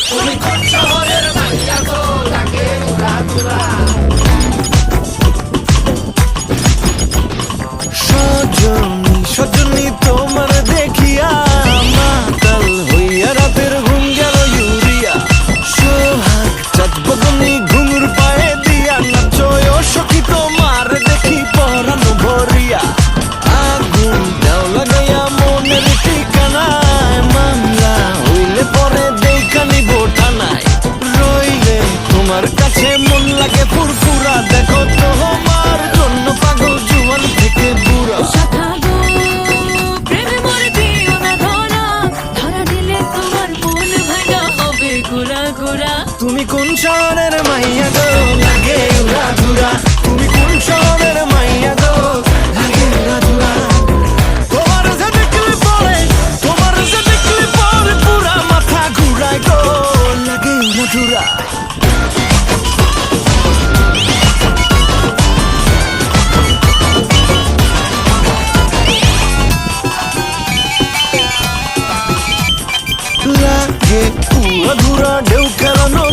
তুমি কোন শহরের মাইয়া গো লাগে উড়া দুরা। সজনী সজনী তোমার দেখিয়া মাতাল হইয়া রাতের ঘুম গেল ইউরিয়া। সোহাগ চাঁদ বদনী ঘুঙুর পায়ে দিয়া নাচয় সখী তোমার দেখি পরানো ভরিয়া। আগুন দাও লাগাইয়া মনের ঠিকানায় মামলা হইলে পরে দেখা নিব থানায়। রইলে তোমার কাছে মন লাগে ফুরফুরা দেখো তোমার জন্য পাগল জুয়ান থেকে বুড়া। তুমি কোন শহরের মাইয়া গো লাগে উড়া ধুরা। তুমি কোন শহরের মাইয়া গো লাগে উড়া ধুরা। তোমার যে দেখলে পরে তোমার যে দেখলে পরে পুরা মাথা ঘুরায় গো লাগে উড়া ধুরা। লাগে উড়া ধুরা ঢেউ খেলানো